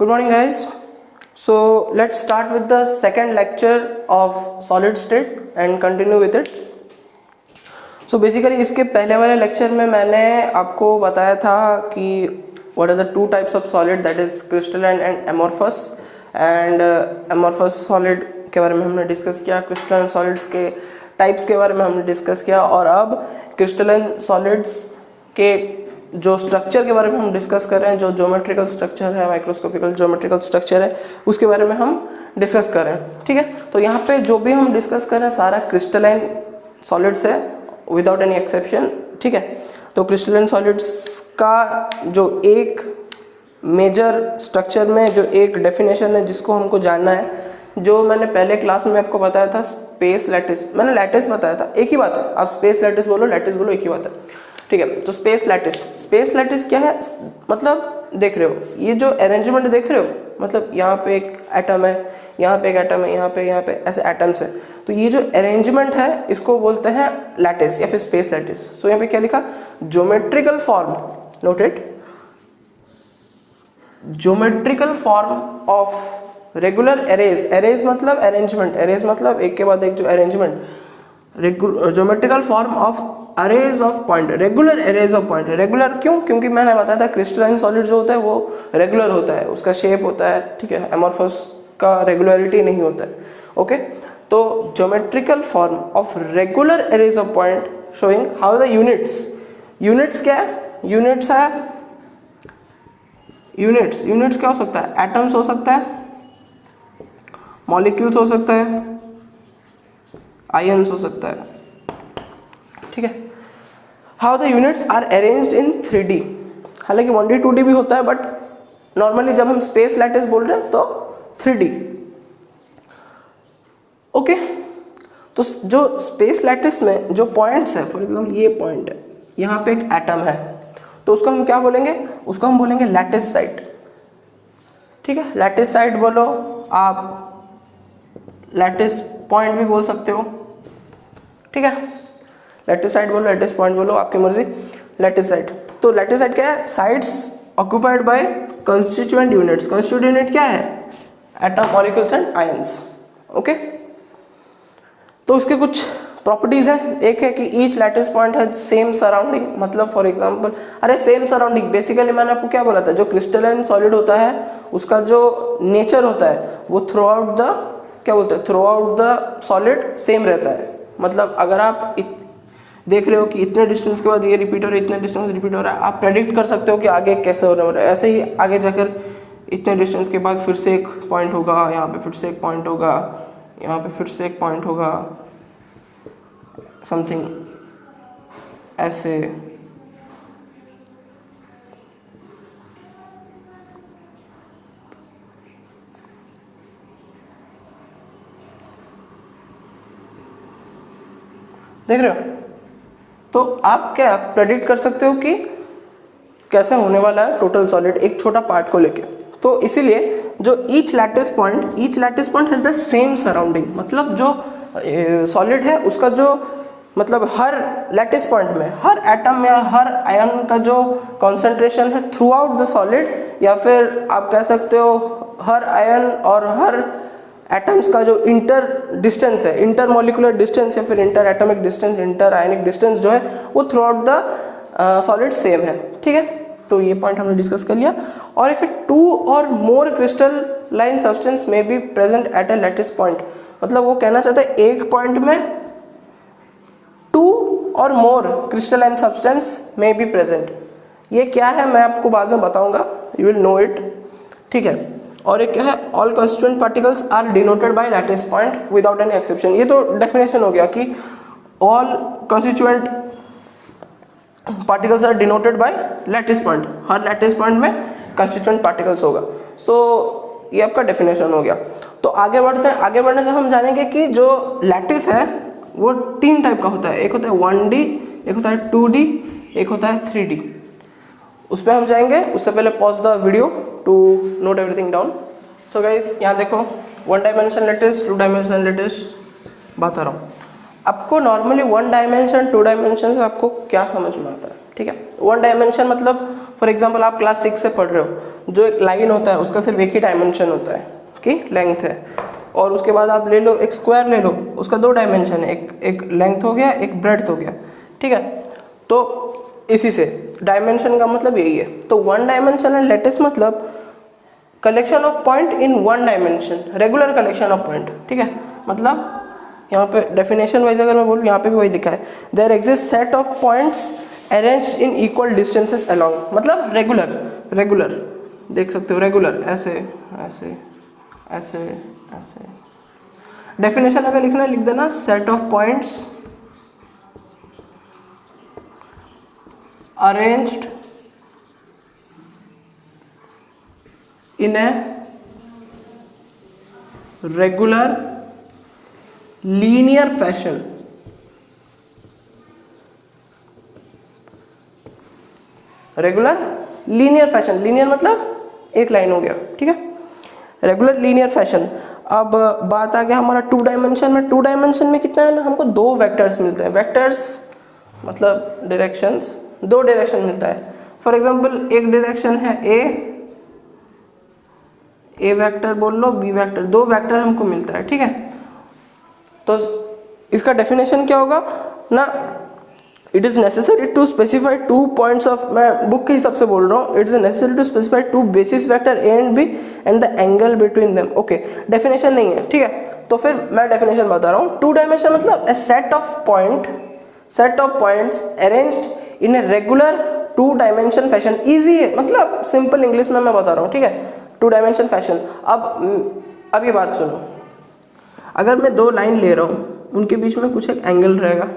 Good morning, guys. So let's start with the second lecture of solid state and continue with it. So basically इसके पहले वाले lecture में मैंने आपको बताया था कि what are the two types of solid, that is crystalline and amorphous, and amorphous solid के बारे में हमने डिस्कस किया, crystalline solids के टाइप्स के बारे में हमने डिस्कस किया, और अब crystalline solids के जो स्ट्रक्चर के बारे में हम डिस्कस कर रहे हैं, जो ज्योमेट्रिकल स्ट्रक्चर है, माइक्रोस्कोपिकल ज्योमेट्रिकल स्ट्रक्चर है, उसके बारे में हम डिस्कस कर रहे हैं. ठीक है, तो यहाँ पे जो भी हम डिस्कस कर रहे हैं सारा क्रिस्टलाइन सॉलिड्स है विदाउट एनी एक्सेप्शन. ठीक है, तो क्रिस्टलाइन सॉलिड्स का जो एक मेजर स्ट्रक्चर में जो एक डेफिनेशन है जिसको हमको जानना है, जो मैंने पहले क्लास में आपको बताया था स्पेस लैटिस, मैंने लैटिस बताया था, एक ही बात है, आप स्पेस लैटिस बोलो लैटिस बोलो एक ही बात है. ठीक है, तो स्पेस लैटिस क्या है, मतलब देख रहे हो ये जो अरेंजमेंट देख रहे हो, मतलब यहाँ पे एक एटम है, यहाँ पे एक एटम है, यहाँ पे ऐसे एटम्स है, तो ये जो अरेंजमेंट है इसको बोलते हैं लैटिस या फिर स्पेस लैटिस. सो यहाँ पे क्या लिखा, geometrical form, noted, geometrical form of regular arrays मतलब अरेंजमेंट, एरेज मतलब एक के बाद एक जो arrangement, geometrical form of arrays of point, regular arrays of point. Regular क्यों, क्योंकि मैंने बताया था क्रिस्टलाइन सॉलिड जो होता है वो रेगुलर होता है, उसका शेप होता है. ठीक है, एमोर्फस का रेगुलरिटी नहीं होता है. ओके, तो geometrical form of regular arrays of point showing how the units क्या है, यूनिट्स क्या हो सकता है, एटम्स हो सकता है, मॉलिक्यूल्स हो सकता है, आयन्स हो सकता है. ठीक है, how the units are arranged in 3D, हालांकि 1D 2D भी होता है, बट नॉर्मली जब हम स्पेस लैटिस बोल रहे हैं तो 3D. ओके, तो जो स्पेस लैटिस में जो पॉइंट्स है, फॉर एग्जाम्पल ये पॉइंट है, यहाँ पे एक एटम है, तो उसको हम क्या बोलेंगे, उसको हम बोलेंगे लैटिस साइट. ठीक है, लैटिस साइट बोलो, आप लैटिस पॉइंट भी बोल सकते हो. ठीक है, लैटिस साइड बोलो, लैटिस पॉइंट बोलो, आपकी मर्जी. लैटिस साइड, तो लैटिस साइड क्या है, sides occupied by constituent units. Constituent unit क्या है, atom, molecules and ions. Okay, तो उसके कुछ प्रॉपर्टीज हैं. एक है कि ईच लैटिस पॉइंट है सेम सराउंडिंग, मतलब फॉर एग्जांपल, अरे सेम सराउंडिंग, बेसिकली मैंने आपको क्या बोला था, जो क्रिस्टलाइन सॉलिड होता है उसका जो नेचर होता है वो थ्रू आउट द, क्या बोलते हैं, through out the solid same रहता है. मतलब अगर आप देख रहे हो कि इतने डिस्टेंस के बाद ये रिपीट हो रहा है, इतने डिस्टेंस रिपीट हो रहा है, आप प्रेडिक्ट कर सकते हो कि आगे कैसे हो रहा है. ऐसे ही आगे जाकर इतने डिस्टेंस के बाद फिर से एक पॉइंट होगा, यहाँ पे फिर से एक पॉइंट होगा, यहाँ पे फिर से एक पॉइंट होगा, समथिंग ऐसे. देख रहे हो, तो आप क्या प्रेडिक्ट कर सकते हो कि कैसे होने वाला है टोटल सॉलिड एक छोटा पार्ट को लेके. तो इसीलिए जो each lattice point has the same surrounding, मतलब जो सॉलिड है उसका जो, मतलब हर लैटिस पॉइंट में हर एटम या हर आयन का जो कॉन्सेंट्रेशन है थ्रू आउट द सॉलिड, या फिर आप कह सकते हो हर आयन और हर एटम्स का जो इंटर डिस्टेंस है, इंटर मॉलिकुलर डिस्टेंस या फिर इंटर एटॉमिक डिस्टेंस, इंटर आयनिक डिस्टेंस जो है वो through out the solid same है. ठीक है, तो ये पॉइंट हमने डिस्कस कर लिया. और एक 2 और मोर क्रिस्टलाइन सब्सटेंस में be present at a lattice point, मतलब वो कहना चाहता है एक पॉइंट में 2 और मोर क्रिस्टलाइन सब्सटेंस में बी प्रेजेंट. ये क्या है मैं आपको बाद में बताऊंगा, यू विल नो इट. ठीक है, और एक क्या है, all constituent particles are denoted by lattice point without any exception. ये तो डेफिनेशन हो गया कि all constituent particles are denoted by lattice point, हर लैटिस पॉइंट में कंस्टिट्यूएंट पार्टिकल्स होगा. सो ये आपका डेफिनेशन हो गया. तो आगे बढ़ते हैं, आगे बढ़ने से हम जानेंगे कि जो लैटिस है वो 3 टाइप का होता है. एक होता है 1D, एक होता है 2D, एक होता है 3D. उस पर हम जाएंगे, उससे पहले pause the video to note everything down. So guys, यहाँ देखो 1 डायमेंशन लैटिस, 2 डायमेंशन लैटिस बता रहा हूँ आपको. नॉर्मली 1 डायमेंशन 2 डायमेंशन से आपको क्या समझ में आता है. ठीक है, 1 डायमेंशन मतलब फॉर एग्जांपल आप क्लास 6 से पढ़ रहे हो, जो एक लाइन होता है उसका सिर्फ एक ही डायमेंशन होता है कि लेंथ है, और उसके बाद आप ले लो एक स्क्वायर ले लो, उसका 2 डायमेंशन है, एक लेंथ हो गया, एक ब्रेड्थ हो गया, ठीक है। तो इसी से डायमेंशन का मतलब यही है। तो 1 डायमेंशनल लैटिस मतलब collection of point in 1 dimension, regular collection of point, ठीक है। मतलब यहाँ पे डेफिनेशन वाइज अगर मैं बोलूँ, यहाँ पे भी वही लिखा है, there exist set of points arranged in equal distances along, मतलब रेगुलर देख सकते हो, रेगुलर ऐसे ऐसे ऐसे ऐसे। डेफिनेशन अगर लिखना है लिख देना, set of points arranged in a regular linear fashion, regular linear fashion, linear मतलब एक लाइन हो गया, ठीक है, रेगुलर लीनियर फैशन। अब बात आ गया हमारा 2 डायमेंशन में। 2 डायमेंशन में कितना है ना, हमको 2 वेक्टर्स मिलते हैं। वेक्टर्स मतलब डायरेक्शंस, 2 डायरेक्शन मिलता है। फॉर एग्जांपल एक डायरेक्शन है ए वेक्टर बोल लो, बी वेक्टर, 2 वेक्टर हमको मिलता है, ठीक है। तो इसका डेफिनेशन क्या होगा ना, it is necessary to specify 2 points of, मैं बुक के हिसाब से बोल रहा हूँ, it is necessary to specify 2 basis vector a and b and the angle between them. Okay, definition नहीं है, ठीक है। तो फिर मैं डेफिनेशन बता रहा हूँ। 2 डायमेंशन मतलब a set of points arranged in a regular 2 dimension fashion. Easy है, मतलब सिंपल इंग्लिश में मैं बता रहा हूँ, ठीक है, 2 डायमेंशन फैशन। अब ये बात सुनो, अगर मैं 2 लाइन ले रहा हूँ, उनके बीच में कुछ एक एंगल रहेगा,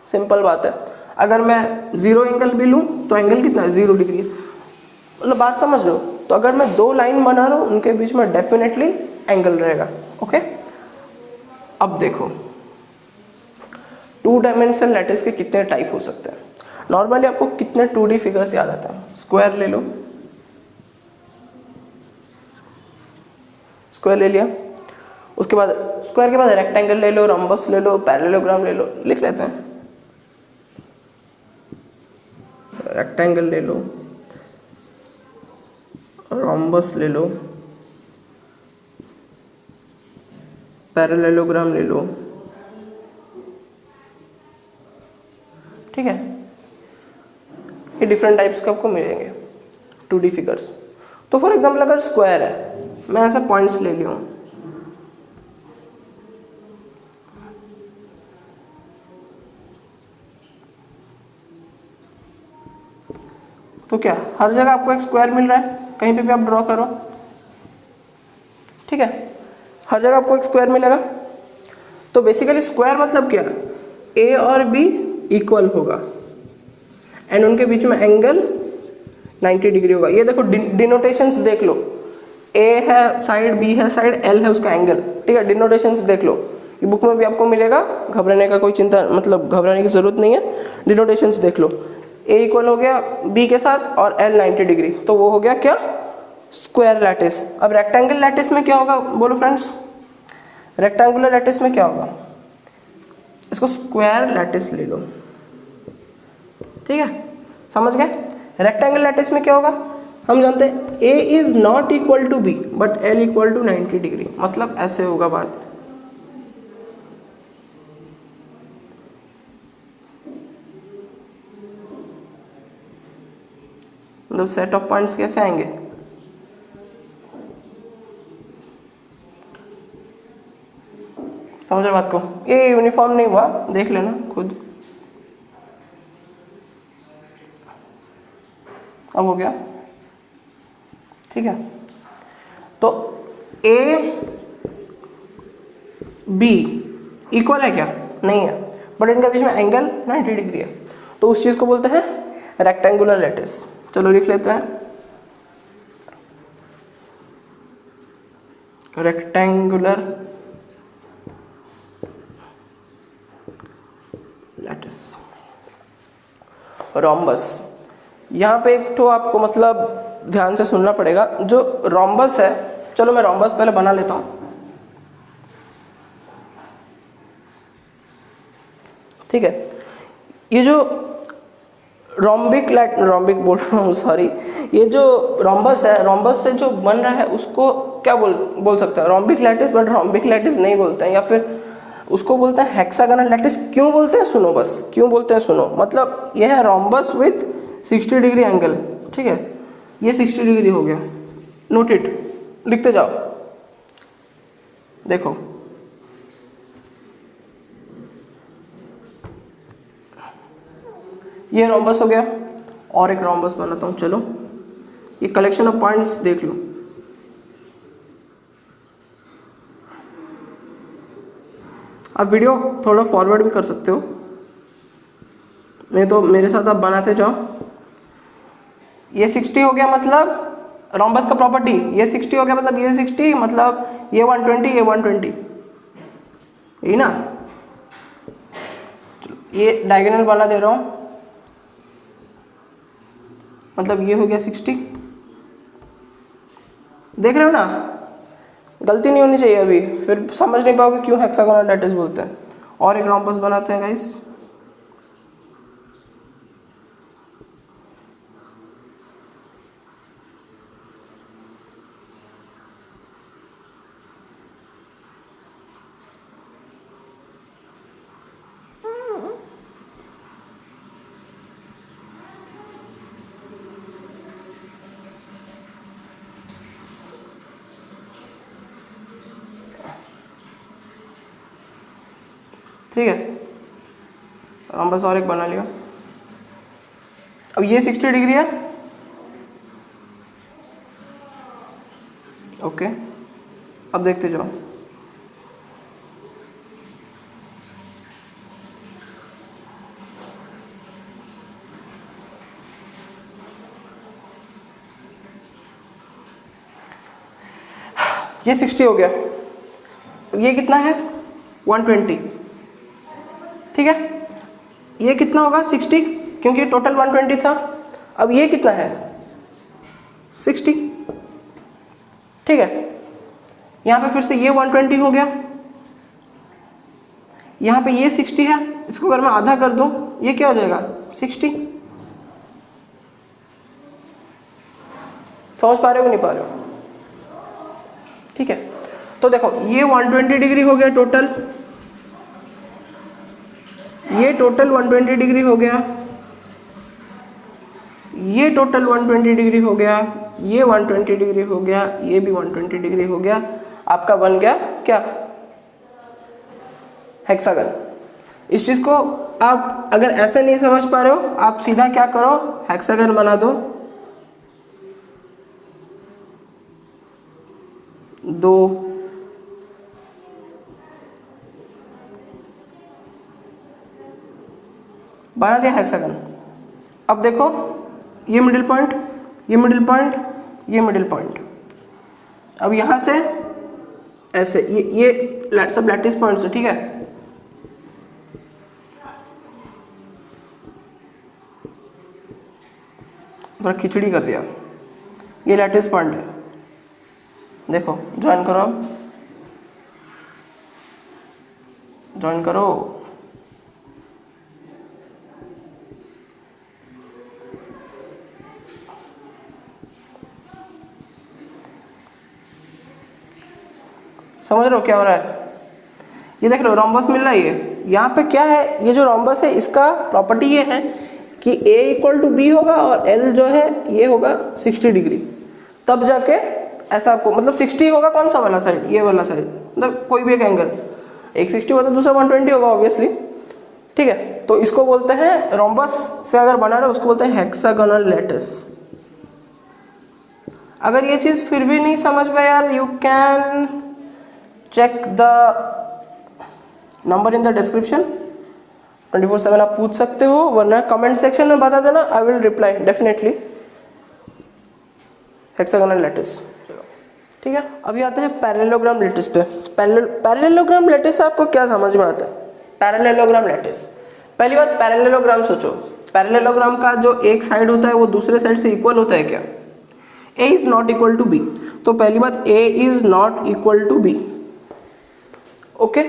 सिंपल बात है। अगर मैं 0 एंगल भी लूँ तो एंगल कितना है, 0 डिग्री है, मतलब बात समझ लो। तो अगर मैं 2 लाइन बना रहा हूँ, उनके बीच में डेफिनेटली एंगल रहेगा, ओके। अब देखो 2 डायमेंशनल लैटिस के कितने टाइप हो सकते हैं। नॉर्मली आपको कितने 2D फिगर्स याद आते हैं, स्क्वायर ले लो, स्क्वायर ले लिया, उसके बाद स्क्वायर के बाद रेक्टेंगल ले लो, रॉम्बस ले लो, पैरेललोग्राम ले लो, लिख लेते हैं। रेक्टेंगल ले लो, रॉम्बस ले लो, पैरेललोग्राम ले लो, ठीक है। ये डिफरेंट टाइप्स के आपको मिलेंगे 2D फिगर्स। तो फॉर एग्जांपल अगर स्क्वायर है, मैं ऐसे पॉइंट्स ले लिया हूँ, तो क्या हर जगह आपको एक स्क्वायर मिल रहा है, कहीं पे भी आप ड्रॉ करो, ठीक है, हर जगह आपको एक स्क्वायर मिलेगा। तो बेसिकली स्क्वायर मतलब क्या, ए और बी इक्वल होगा एंड उनके बीच में एंगल 90 डिग्री होगा। ये देखो डिनोटेशंस देख लो, ए है साइड, बी है साइड, एल है उसका एंगल, ठीक है। डिनोटेशंस देख लो, ये बुक में भी आपको मिलेगा, घबराने का कोई चिंता, मतलब घबराने की जरूरत नहीं है। डिनोटेशंस देख लो, ए इक्वल हो गया बी के साथ और एल 90 डिग्री, तो वो हो गया क्या, स्क्वायर लैटिस। अब रेक्टेंगल लैटिस में क्या होगा बोलो फ्रेंड्स, रेक्टेंगुलर लैटिस में क्या होगा, इसको स्क्वायर लैटिस ले लो, ठीक है, समझ गए। रेक्टेंगल लैटिस में क्या होगा, हम जानते हैं A is not equal to B but L equal to 90 degree, मतलब ऐसे होगा बात। मतलब सेट ऑफ पॉइंट्स कैसे आएंगे, समझ रहे बात को। ये यूनिफॉर्म नहीं हुआ, देख लेना खुद। अब हो गया, ठीक है। तो ए बी इक्वल है क्या, नहीं है, बट इनके बीच में एंगल 90 डिग्री है, तो उस चीज को बोलते हैं रेक्टेंगुलर लैटिस। चलो लिख लेते हैं, रेक्टेंगुलर लैटिस। रोम्बस, यहाँ पे एक तो आपको मतलब ध्यान से सुनना पड़ेगा, जो रोम्बस है, चलो मैं रोम्बस पहले बना लेता हूँ, ठीक है। ये जो रोम्बिक बोल रहा हूँ, सॉरी, ये जो रोम्बस है, रोम्बस से जो बन रहा है उसको क्या बोल सकते हैं, rhombic lattice, but rhombic lattice नहीं बोलते हैं, या फिर उसको बोलते हैं हेक्सागोनल लैटिस। क्यों बोलते हैं सुनो, बस क्यों बोलते हैं सुनो, मतलब यह है रोम्बस विथ 60 डिग्री एंगल, ठीक है, ये 60 डिग्री हो गया, नोट इट, लिखते जाओ, देखो ये रोम्बस हो गया, और एक रोम्बस बनाता हूँ, चलो ये कलेक्शन ऑफ पॉइंट्स देख लो। आप वीडियो थोड़ा फॉरवर्ड भी कर सकते हो, नहीं तो मेरे साथ आप बनाते जाओ। ये 60 हो गया, मतलब रोम्बस का प्रॉपर्टी, ये 60 हो गया, मतलब ये 60, मतलब ये 120, ये 120, यही ना। ये डायगोनल बना दे रहा हूँ, मतलब ये हो गया 60, देख रहे हो ना, गलती नहीं होनी चाहिए अभी, फिर समझ नहीं पाओगे क्यों हेक्सागोनल लैटिस बोलते हैं। और एक रोम्बस बनाते हैं गाइस, ठीक है, रोम्बस और एक बना लिया। अब ये 60 डिग्री है, ओके, अब देखते जाओ, ये 60 हो गया, ये कितना है 120, ठीक है, ये कितना होगा 60, क्योंकि टोटल 120 था। अब ये कितना है 60, ठीक है, यहाँ पे फिर से ये 120 हो गया, यहाँ पे ये 60 है, इसको अगर मैं आधा कर दूं ये क्या हो जाएगा 60, समझ पा रहे हो कि नहीं पा रहे हो, ठीक है। तो देखो ये 120 डिग्री हो गया टोटल, ये टोटल 120 डिग्री हो गया, ये टोटल 120 डिग्री हो गया, ये 120 डिग्री हो गया, ये भी 120 डिग्री हो गया, आपका बन गया क्या हेक्सागन। इस चीज को आप अगर ऐसे नहीं समझ पा रहे हो, आप सीधा क्या करो, हेक्सागन बना दो, दो, बना दिया हेक्सागन। अब देखो ये मिडिल पॉइंट, ये मिडिल पॉइंट, ये मिडिल पॉइंट, अब यहां से ऐसे ये सब लैटिस पॉइंट्स है, ठीक है, थोड़ा खिचड़ी कर दिया, ये लैटिस पॉइंट है, देखो ज्वाइन करो, अब ज्वाइन करो, समझ रहे हो क्या हो रहा है, ये देख रहे हो रोम्बस मिल रहा है, ये यहाँ पे क्या है, ये जो रोम्बस है इसका प्रॉपर्टी ये है कि A इक्वल टू बी होगा और L जो है ये होगा 60 डिग्री, तब जाके ऐसा आपको मतलब 60 होगा कौन सा वाला साइड, ये वाला साइड, मतलब कोई भी एक एंगल, एक 60 होगा तो दूसरा 120 होगा ऑब्वियसली, ठीक है। तो इसको बोलते हैं रोम्बस से अगर बना रहे हो उसको बोलते हैं हेक्सागोनल लैटिस। अगर ये चीज़ फिर भी नहीं समझ में यार, you can check the number in the description, 24/7 आप पूछ सकते हो, वरना कमेंट सेक्शन में बता देना, I will reply definitely. Hexagonal lattice, ठीक है। अभी आते हैं पैरेललोग्राम लैटिस पे। पैरेललोग्राम लैटिस आपको क्या समझ में आता है, पैरेललोग्राम लैटिस, पहली बात पैरेललोग्राम सोचो, पैरेललोग्राम का जो एक साइड होता है वो दूसरे साइड से इक्वल होता है क्या, A is not equal to B, तो पहली बात A is not equal to B, okay.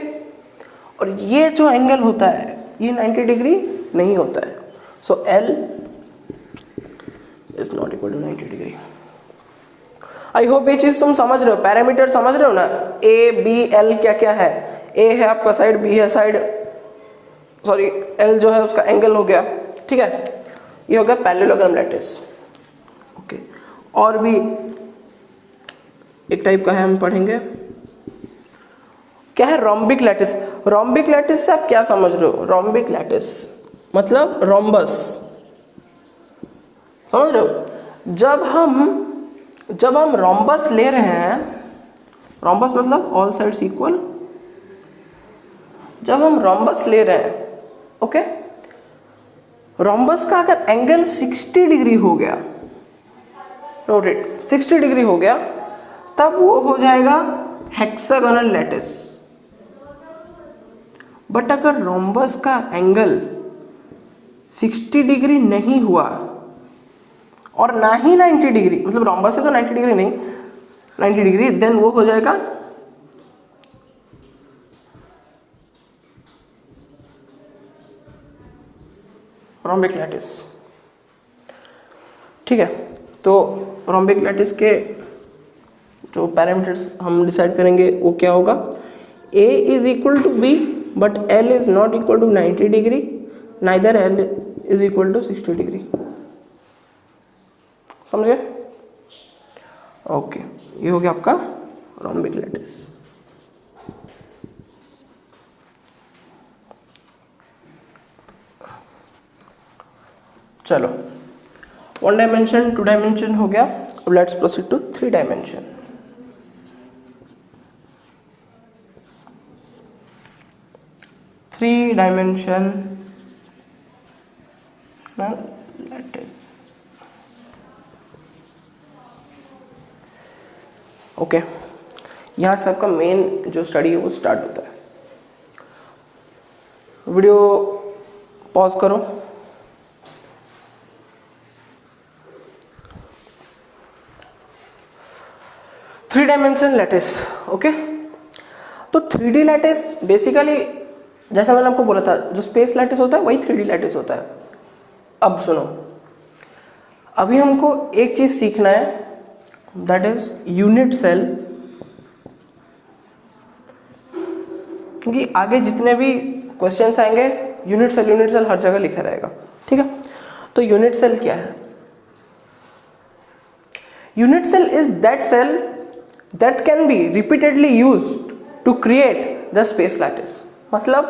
और ये जो एंगल होता है ये 90 डिग्री नहीं होता है, so L is not equal to 90 degree. I hope ये चीज तुम समझ रहे हो, पैरामीटर समझ रहे हो ना, ए बी एल क्या क्या है। ए है आपका साइड, बी है साइड, सॉरी एल जो है उसका एंगल हो गया, ठीक है। ये हो गया पैरेललोग्राम लैटिस। ओके, और भी एक टाइप का है, हम पढ़ेंगे क्या है, रोम्बिक लैटिस। रोम्बिक लैटिस से आप क्या समझ रहे हो? रोम्बिक लैटिस मतलब रोम्बस, समझ रहे हो? जब हम रोम्बस ले रहे हैं, रोम्बस मतलब ऑल साइड्स इक्वल, जब हम रोम्बस ले रहे हैं, ओके, रोम्बस का अगर एंगल 60 डिग्री हो गया, नोट इट, 60 डिग्री हो गया, तब वो हो जाएगा हेक्सागोनल लैटिस। बट अगर रोम्बस का एंगल 60 डिग्री नहीं हुआ और ना ही 90 डिग्री, मतलब रोम्बस से तो 90 डिग्री नहीं, 90 डिग्री, देन वो हो जाएगा रोम्बिक लैटिस, ठीक है। तो रोम्बिक लैटिस के जो पैरामीटर्स हम डिसाइड करेंगे वो क्या होगा, A is equal to B but L is not equal to 90 degree, neither L is equal to 60 degree. समझ गए? ओके, ये हो गया आपका रोम्बिक लैटिस। चलो, 1 डायमेंशन 2 डायमेंशन हो गया, अब let's proceed to 3 dimension. Three dimension lattice. Okay, यहाँ से आपका मेन जो स्टडी है वो स्टार्ट होता है। वीडियो पॉज करो। Three dimension lattice, okay. तो 3D लैटिस बेसिकली जैसा मैंने आपको बोला था, जो स्पेस लैटिस होता है वही 3D लैटिस होता है। अब सुनो, अभी हमको एक चीज सीखना है, दैट इज यूनिट सेल, क्योंकि आगे जितने भी क्वेश्चंस आएंगे यूनिट सेल हर जगह लिखा रहेगा, ठीक है। तो यूनिट सेल क्या है? Unit cell is that cell that can be repeatedly used to create the space lattice. मतलब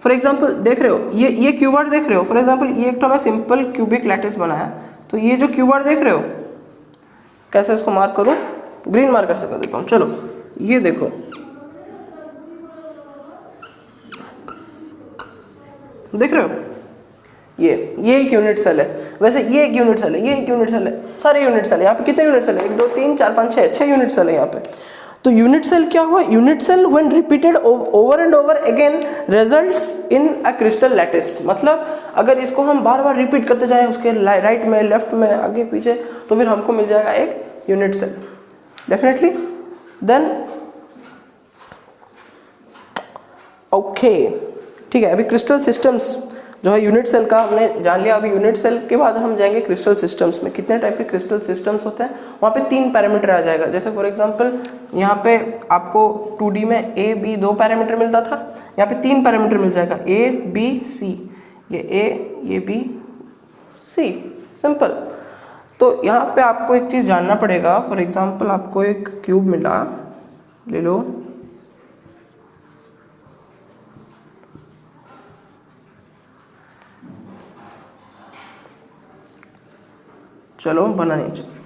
फॉर एग्जांपल देख रहे हो, ये क्यूबॉइड देख रहे हो, फॉर एग्जांपल ये एक तो मैं सिंपल क्यूबिक लैटिस बनाया, तो ये जो क्यूबॉइड देख रहे हो, कैसे इसको मार्क करूं, ग्रीन मार्कर से कर देता हूं। चलो ये देखो, देख रहे हो, ये एक यूनिट सेल है। वैसे ये एक यूनिट सेल है, ये एक यूनिट सेल है, सारे यूनिट सेल है। यहाँ पे कितने यूनिट सेल है? 1 2 3 4 5 6 यूनिट सेल है यहाँ पे। तो यूनिट सेल क्या हुआ? Unit cell when repeated over and over again results in a crystal lattice. मतलब अगर इसको हम बार बार रिपीट करते जाएं, उसके राइट में, लेफ्ट में, आगे पीछे, तो फिर हमको मिल जाएगा एक unit cell definitely. Then okay, ठीक है। अभी क्रिस्टल सिस्टम्स जो है यूनिट सेल का हमने जान लिया। अभी यूनिट सेल के बाद हम जाएंगे क्रिस्टल सिस्टम्स में। कितने टाइप के क्रिस्टल सिस्टम्स होते हैं, वहाँ पे 3 पैरामीटर आ जाएगा। जैसे फॉर एग्जांपल यहाँ पे आपको 2D में A B 2 पैरामीटर मिलता था, यहाँ पे 3 पैरामीटर मिल जाएगा, A B C। ये A, ये B, C, सिंपल। तो यहाँ पे आपको एक चीज़ जानना पड़ेगा। फॉर एग्जाम्पल आपको एक क्यूब मिला, ले लो, चलो बनाने चलो।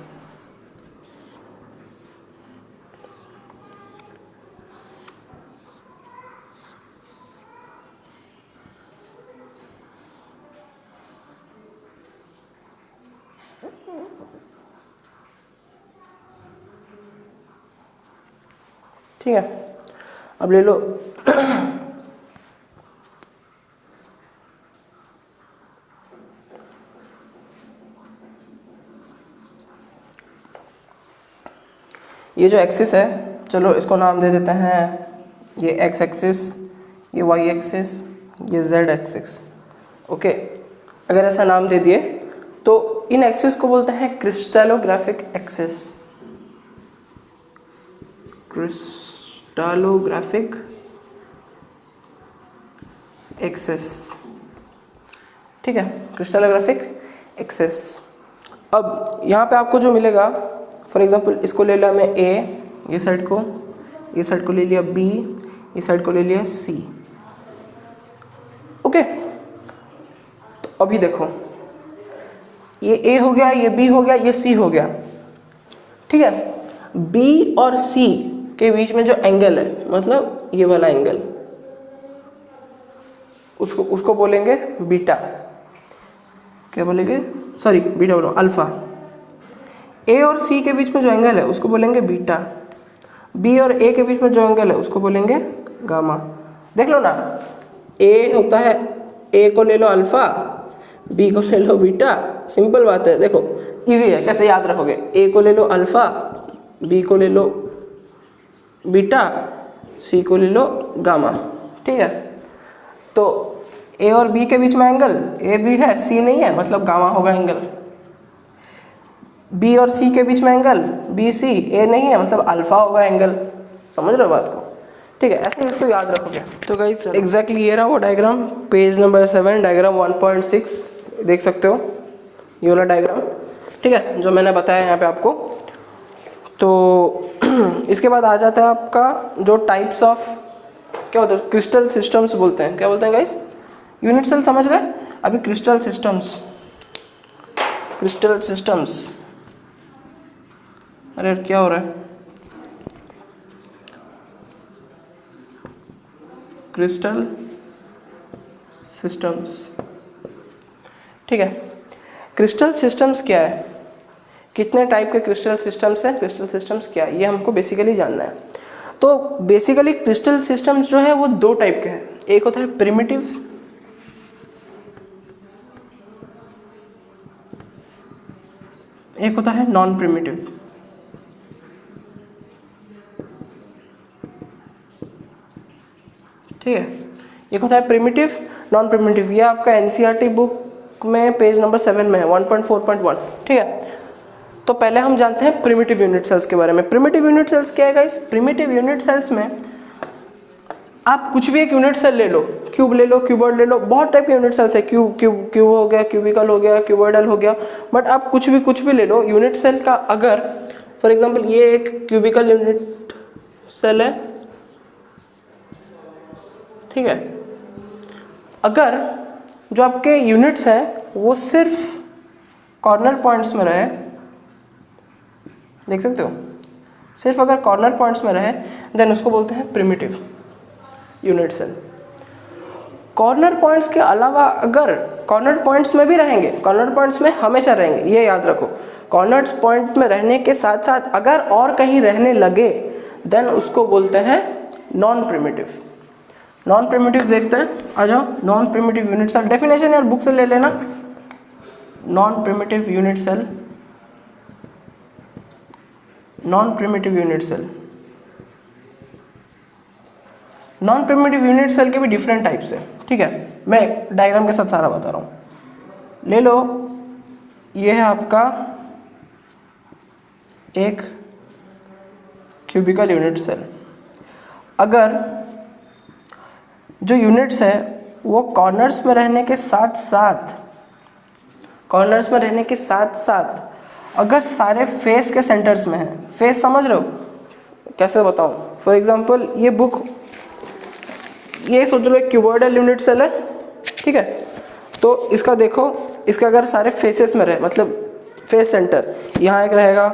ठीक है, अब ले लो ये जो एक्सिस है, चलो इसको नाम दे देते हैं, ये एक्स एक्सिस, ये वाई एक्सिस, ये जेड एक्सिस। ओके, अगर ऐसा नाम दे दिए तो इन एक्सिस को बोलते हैं क्रिस्टलोग्राफिक एक्सिस, क्रिस्टलोग्राफिक एक्सिस, ठीक है, क्रिस्टलोग्राफिक एक्सिस। अब यहाँ पे आपको जो मिलेगा, फॉर एग्जांपल इसको ले लिया मैं ए, ये साइड को ले लिया बी, ये साइड को ले लिया सी, ओके। तो अभी देखो ये ए हो गया, ये बी हो गया, ये सी हो गया, ठीक है। बी और सी के बीच में जो एंगल है, मतलब ये वाला एंगल, उसको बोलेंगे बीटा। क्या बोलेंगे, सॉरी बीटा बोलो, अल्फा। ए और सी के बीच में जो एंगल है उसको बोलेंगे बीटा। बी और ए के बीच में जो एंगल है उसको बोलेंगे गामा। देख लो ना, ए होता है, ए को ले लो अल्फा, बी को ले लो बीटा, सिंपल बात है। देखो इजी है, कैसे याद रखोगे, ए को ले लो अल्फा, बी को ले लो बीटा, सी को ले लो गामा, ठीक है। तो ए और बी के बीच में एंगल ए बी है, सी नहीं है, मतलब गामा होगा एंगल। बी और सी के बीच में एंगल बी सी, ए नहीं है, मतलब अल्फा होगा एंगल। समझ रहे हो बात को, ठीक है, ऐसे ही उसको याद रखोगे। तो गाइस एग्जैक्टली ये रहा वो डायग्राम, पेज नंबर 7, डायग्राम 1.6 देख सकते हो, ये वाला डायग्राम, ठीक है, जो मैंने बताया यहाँ पे आपको। तो इसके बाद आ जाता है आपका जो टाइप्स ऑफ, क्या होता है, क्रिस्टल सिस्टम्स बोलते हैं। क्या बोलते हैं गाइस, यूनिट सेल समझ गए। अभी क्रिस्टल सिस्टम्स, अरे क्या हो रहा है, क्रिस्टल सिस्टम्स, ठीक है। क्रिस्टल सिस्टम्स क्या है, कितने टाइप के क्रिस्टल सिस्टम्स हैं, क्रिस्टल सिस्टम्स क्या है, ये हमको बेसिकली जानना है। तो बेसिकली क्रिस्टल सिस्टम्स जो है वो दो टाइप के हैं। एक होता है प्रिमिटिव, एक होता है नॉन प्रिमिटिव। ठीक है, एक होता है प्रिमिटिव, नॉन प्रिमिटिव। ये आपका एनसीईआरटी बुक में पेज नंबर 7 में है, 1.4.1, ठीक है। तो पहले हम जानते हैं प्रिमिटिव यूनिट सेल्स के बारे में। प्रिमिटिव यूनिट सेल्स क्या है गाइस, प्रिमिटिव यूनिट सेल्स में आप कुछ भी एक यूनिट सेल ले लो, क्यूब ले लो, क्यूबॉइड ले लो, बहुत टाइप के यूनिट सेल्स है, क्यूब हो गया, क्यूबिकल हो गया, क्यूबॉइडल हो गया, बट आप कुछ भी ले लो यूनिट सेल का। अगर फॉर एग्जांपल ये एक क्यूबिकल यूनिट सेल है, ठीक है, अगर जो आपके यूनिट्स हैं वो सिर्फ कॉर्नर पॉइंट्स में रहे, देख सकते हो, सिर्फ अगर कॉर्नर पॉइंट्स में रहे देन उसको बोलते हैं primitive unit cell. Corner points के अलावा अगर कॉर्नर पॉइंट्स में भी रहेंगे, कॉर्नर पॉइंट्स में हमेशा रहेंगे, ये याद रखो, कॉर्नर पॉइंट में रहने के साथ साथ अगर और कहीं रहने लगे देन उसको बोलते हैं नॉन प्रिमिटिव। नॉन प्रिमिटिव देखते हैं, आ जाओ। Non primitive unit cell definition यार बुक से ले लेना। Non primitive unit cell, non primitive unit cell, non primitive unit cell के भी डिफरेंट टाइप्स है, ठीक है। मैं डायग्राम के साथ सारा बता रहा हूँ। ले लो, ये है आपका एक क्यूबिकल यूनिट सेल। अगर जो यूनिट्स है वो कॉर्नर्स में रहने के साथ साथ अगर सारे फेस के सेंटर्स में है, फेस समझ रहे हो, कैसे बताऊँ, फॉर एग्जांपल ये बुक, ये सोच लो एक क्यूबॉइडल यूनिट सेल है, ठीक है। तो इसका देखो, इसका अगर सारे फेसेस में रहे, मतलब फेस सेंटर, यहाँ एक रहेगा,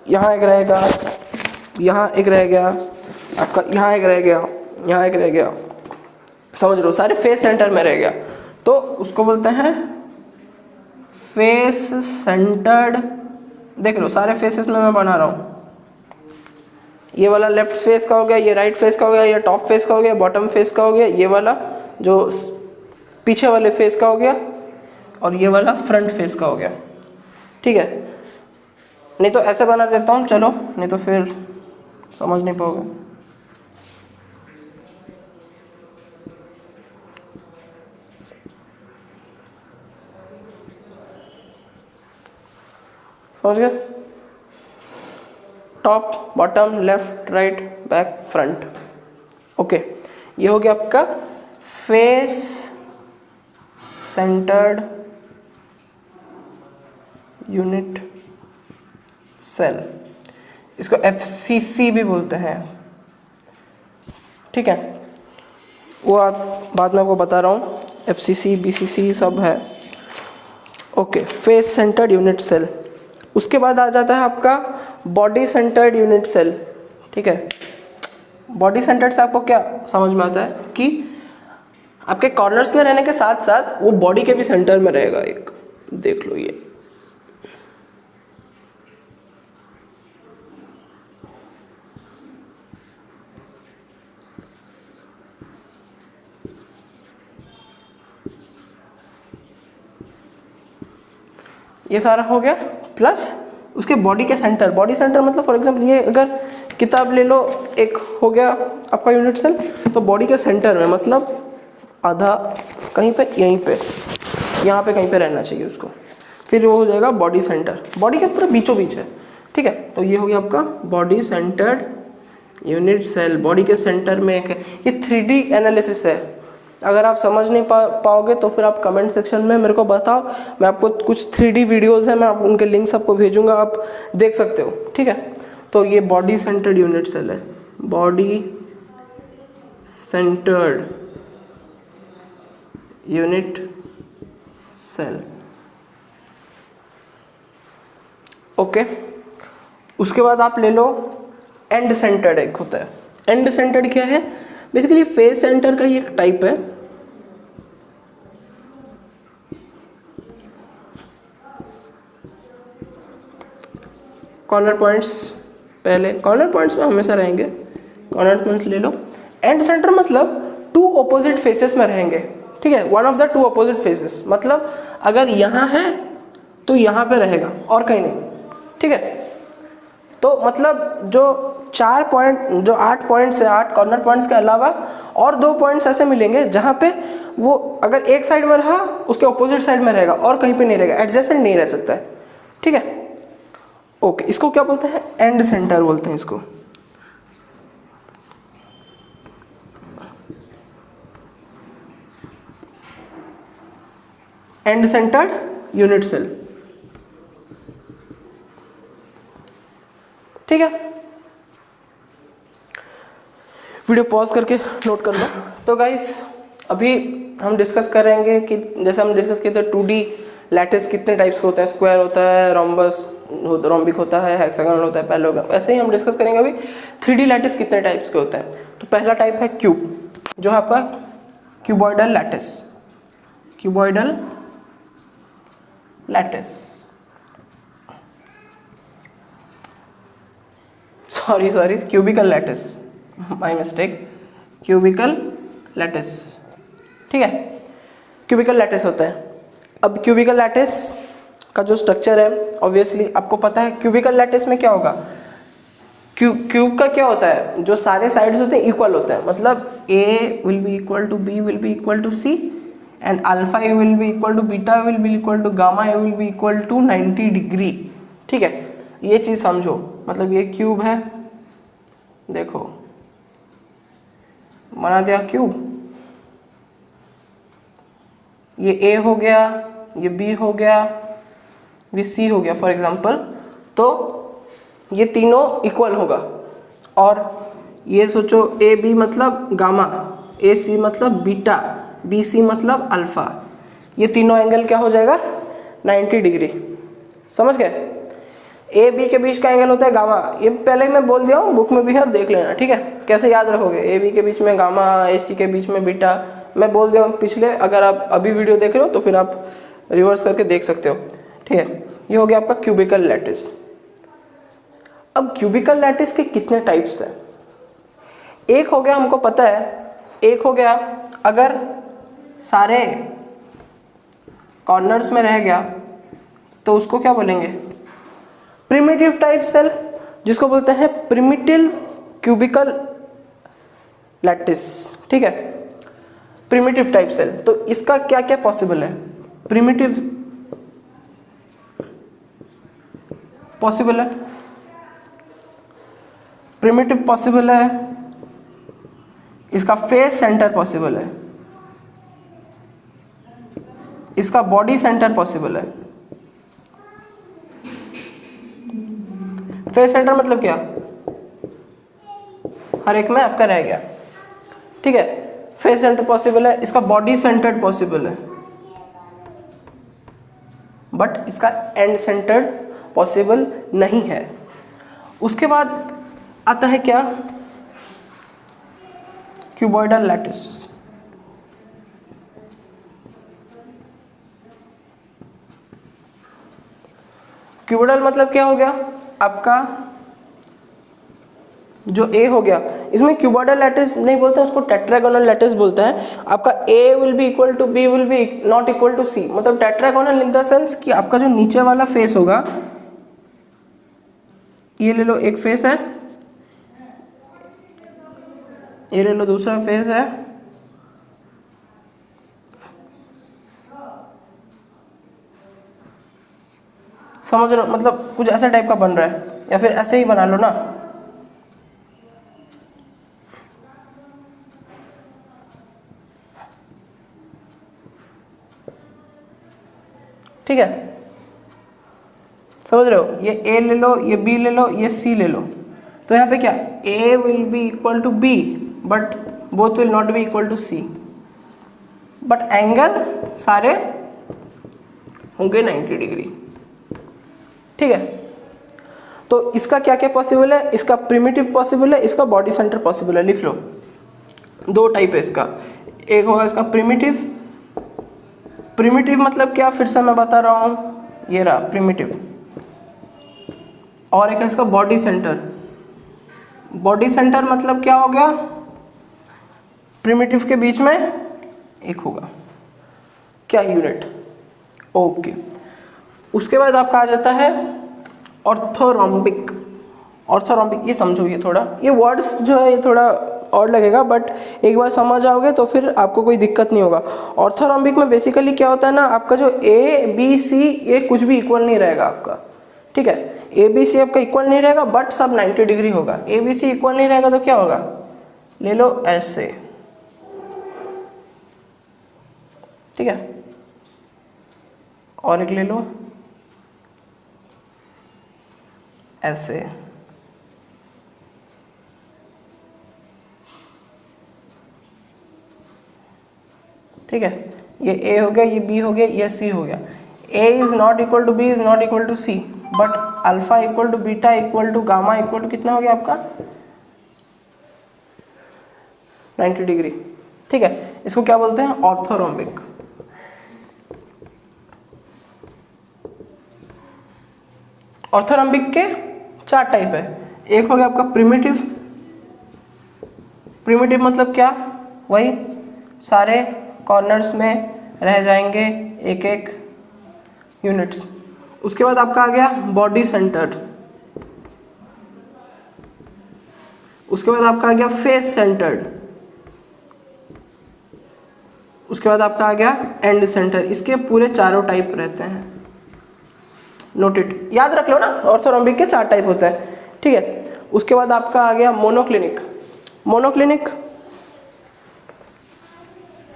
यहाँ एक रहेगा, यहाँ एक रह गया आपका, यहाँ एक रह गया, यहाँ एक रह गया, समझ लो सारे फेस सेंटर में रह गया, तो उसको बोलते हैं फेस सेंटर्ड। देख लो सारे फेसेस में मैं बना रहा हूँ, ये वाला लेफ्ट फेस का हो गया, ये राइट फेस का हो गया, ये टॉप फेस का हो गया, बॉटम फेस का हो गया, ये वाला जो पीछे वाले फेस का हो गया, और ये वाला फ्रंट फेस का हो गया, ठीक है। नहीं तो ऐसे बना देता हूँ, चलो, नहीं तो फिर समझ नहीं पाओगे। समझ गए? Top, bottom, left, right, back, front. Okay, ये हो गया आपका फेस सेंटर्ड यूनिट सेल, इसको FCC भी बोलते हैं, ठीक है? वो आप बाद में आपको बता रहा हूँ, FCC, BCC सब है। Okay, face centred unit cell. उसके बाद आ जाता है आपका बॉडी सेंटर्ड यूनिट सेल, ठीक है? बॉडी सेंटर्ड से आपको क्या समझ में आता है कि आपके कॉर्नर्स में रहने के साथ साथ वो बॉडी के भी सेंटर में रहेगा एक, देख लो ये सारा हो गया। प्लस उसके बॉडी के सेंटर, बॉडी सेंटर मतलब फॉर एग्जांपल ये अगर किताब ले लो, एक हो गया आपका यूनिट सेल, तो बॉडी के सेंटर में मतलब आधा कहीं पे, यहीं पे, यहाँ पे कहीं पे रहना चाहिए उसको, फिर वो हो जाएगा बॉडी सेंटर। बॉडी के पूरे बीचों बीच है, ठीक है? तो ये हो गया आपका body centred unit cell, body के सेंटर में एक है। ये 3D एनालिसिस है, अगर आप समझ नहीं पाओगे तो फिर आप कमेंट सेक्शन में मेरे को बताओ, मैं आपको कुछ 3D वीडियोस हैं, मैं आप उनके लिंक्स आपको भेजूंगा, आप देख सकते हो, ठीक है? तो ये बॉडी सेंटर्ड यूनिट सेल है, body centred unit cell. Okay, उसके बाद आप ले लो एंड सेंटर्ड, एक होता है। एंड सेंटर्ड क्या है? बेसिकली फेस सेंटर का ही एक टाइप है। कॉर्नर पॉइंट्स, पहले कॉर्नर पॉइंट्स में हमेशा रहेंगे, कॉर्नर पॉइंट्स ले लो। एंड सेंटर मतलब टू ऑपोजिट फेसेस में रहेंगे, ठीक है? One of the two opposite faces, मतलब अगर यहाँ है तो यहाँ पे रहेगा और कहीं नहीं, ठीक है? तो मतलब जो 4 पॉइंट, जो 8 पॉइंट्स है, 8 कॉर्नर पॉइंट्स के अलावा और 2 पॉइंट्स ऐसे मिलेंगे जहाँ पे वो अगर एक साइड में रहा उसके ऑपोजिट साइड में रहेगा और कहीं पे नहीं रहेगा, एडजेसेंट नहीं रह सकता है, ठीक है? ओके, इसको क्या बोलते हैं? एंड सेंटर बोलते हैं इसको। एंड सेंटर्ड यूनिट सेल, ठीक है? वीडियो पॉज करके नोट कर लो। तो गाइस अभी हम डिस्कस करेंगे कि जैसे हम डिस्कस किए थे 2D लैटिस कितने टाइप्स के होते हैं, स्क्वायर होता है, रोम्बस, रोम्बिक होता है, हेक्सागोनल होता है, पैरेललोग्राम। ऐसे ही हम डिस्कस करेंगे अभी 3D लैटिस कितने टाइप्स के होते हैं। तो पहला टाइप है क्यूब, जो है आपका cuboidal lattice, cuboidal lattice, sorry cubical lattice, my mistake, cubical lattice, ठीक है? क्यूबिकल लैटिस होता है। अब क्यूबिकल लैटिस का जो स्ट्रक्चर है, ऑब्वियसली आपको पता है क्यूबिकल लैटिस में क्या होगा। क्यूब का क्या होता है, जो सारे साइड्स होते हैं इक्वल होते हैं, मतलब A will be equal to B will be equal to C and alpha A will be equal to beta will be equal to gamma A will be equal to 90 degree, ठीक है? ये चीज़ समझो, मतलब ये cube है, देखो बना दिया क्यूब, ये ए हो गया, ये बी हो गया, ये सी हो गया फॉर एग्जांपल। तो ये तीनों इक्वल होगा और ये सोचो ए बी मतलब गामा, ए सी मतलब बीटा, बी सी मतलब अल्फा, ये तीनों एंगल क्या हो जाएगा 90 डिग्री, समझ गए? ए बी के बीच का एंगल होता है गामा, ये पहले ही मैं बोल दिया हूँ, बुक में भी है, देख लेना, ठीक है? कैसे याद रखोगे? ए बी के बीच में गामा, ए सी के बीच में बीटा, मैं बोल दिया हूँ पिछले, अगर आप अभी वीडियो देख रहे हो तो फिर आप रिवर्स करके देख सकते हो, ठीक है? ये हो गया आपका क्यूबिकल लैटिस। अब क्यूबिकल लैटिस के कितने टाइप्स हैं? एक हो गया, हमको पता है, एक हो गया अगर सारे कॉर्नर्स में रह गया तो उसको क्या बोलेंगे? प्रिमिटिव टाइप सेल, जिसको बोलते हैं प्रिमिटिव क्यूबिकल लैटिस, ठीक है? Primitive type cell. तो इसका क्या क्या पॉसिबल है? प्रिमिटिव पॉसिबल है, प्रिमिटिव पॉसिबल है, इसका फेस सेंटर पॉसिबल है, इसका बॉडी सेंटर पॉसिबल है। फेस सेंटर मतलब क्या, हर एक में आपका रह गया, ठीक है। फेस सेंटर पॉसिबल है, इसका बॉडी सेंटर्ड पॉसिबल है, बट इसका एंड सेंटर्ड पॉसिबल नहीं है। उसके बाद आता है क्या, क्यूबॉइडल लैटिस। क्यूबॉइडल मतलब क्या हो गया आपका, जो ए हो गया, इसमें क्यूबॉइडल लैटिस नहीं बोलते, उसको टेट्रागोनल लैटिस बोलते हैं। आपका A will be equal to B will be not equal to C, मतलब टेट्रागोनल इन द सेंस कि आपका जो नीचे वाला फेस होगा, ये ले लो एक फेस है, ये ले लो दूसरा फेस है, समझ रहे हो, मतलब कुछ ऐसा टाइप का बन रहा है, या फिर ऐसे ही बना लो ना, ठीक है, समझ रहे हो। ये ए ले लो, ये बी ले लो, ये सी ले लो, तो यहाँ पे क्या, A will be equal to B but both will not be equal to C, but angle सारे होंगे 90 डिग्री, ठीक है। तो इसका क्या क्या पॉसिबल है, इसका प्रिमिटिव पॉसिबल है, इसका बॉडी सेंटर पॉसिबल है। लिख लो, दो टाइप है इसका, एक होगा इसका प्रिमिटिव। प्रिमिटिव मतलब क्या, फिर से मैं बता रहा हूँ, ये रहा प्रिमिटिव, और एक है इसका बॉडी सेंटर। बॉडी सेंटर मतलब क्या हो गया, प्रिमिटिव के बीच में एक होगा क्या, यूनिट, ओके। उसके बाद आपका आ जाता है ऑर्थोरोम्बिक। ऑर्थोरोम्बिक, ये समझो, ये थोड़ा, ये वर्ड्स जो है ये थोड़ा और लगेगा, बट एक बार समझ आओगे तो फिर आपको कोई दिक्कत नहीं होगा। ऑर्थोरोम्बिक में बेसिकली क्या होता है ना, आपका जो ए बी सी ये कुछ भी इक्वल नहीं रहेगा आपका, ठीक है। ए बी सी आपका इक्वल नहीं रहेगा, बट सब 90 डिग्री होगा। ए बी सी इक्वल नहीं रहेगा तो क्या होगा, ले लो ऐसे, ठीक है, और एक ले लो ऐसे, ठीक है। ये ए हो गया, ये बी हो गया, ये सी हो गया। A is not equal to B is not equal to C, but alpha equal to beta equal to gamma equal to कितना हो गया आपका 90 डिग्री, ठीक है। इसको क्या बोलते हैं, ऑर्थोरोम्बिक। ऑर्थोरोम्बिक के 4 टाइप है। एक हो गया आपका प्रिमिटिव। प्रिमिटिव मतलब क्या, वही सारे कॉर्नर्स में रह जाएंगे एक एक यूनिट्स। उसके बाद आपका आ गया बॉडी सेंटर्ड। उसके बाद आपका आ गया फेस सेंटर्ड। उसके बाद आपका आ गया एंड सेंटर। इसके पूरे चारों टाइप रहते हैं, नोटेड, याद रख लो ना, ऑर्थोरोम्बिक के 4 टाइप होते हैं, ठीक है। उसके बाद आपका आ गया monoclinic. Monoclinic,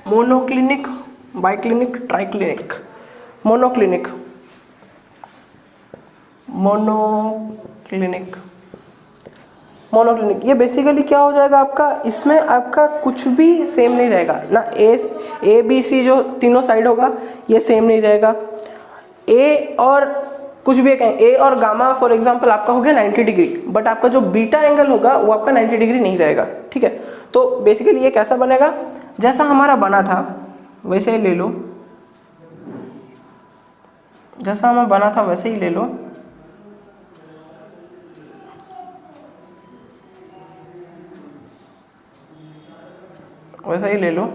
monoclinic, biclinic, triclinic. Monoclinic, monoclinic, monoclinic, ये बेसिकली क्या हो जाएगा आपका, इसमें आपका कुछ भी सेम नहीं रहेगा ना। ए बी सी जो तीनों साइड होगा ये सेम नहीं रहेगा। ए और कुछ भी कहें, ए और गामा फॉर एग्जांपल आपका हो गया 90 डिग्री, बट आपका जो बीटा एंगल होगा वो आपका 90 डिग्री नहीं रहेगा, ठीक है। तो बेसिकली ये कैसा बनेगा, जैसा हमारा बना था वैसे ही ले लो, जैसा हमें बना था वैसे ही ले लो। वैसा ही ले लो।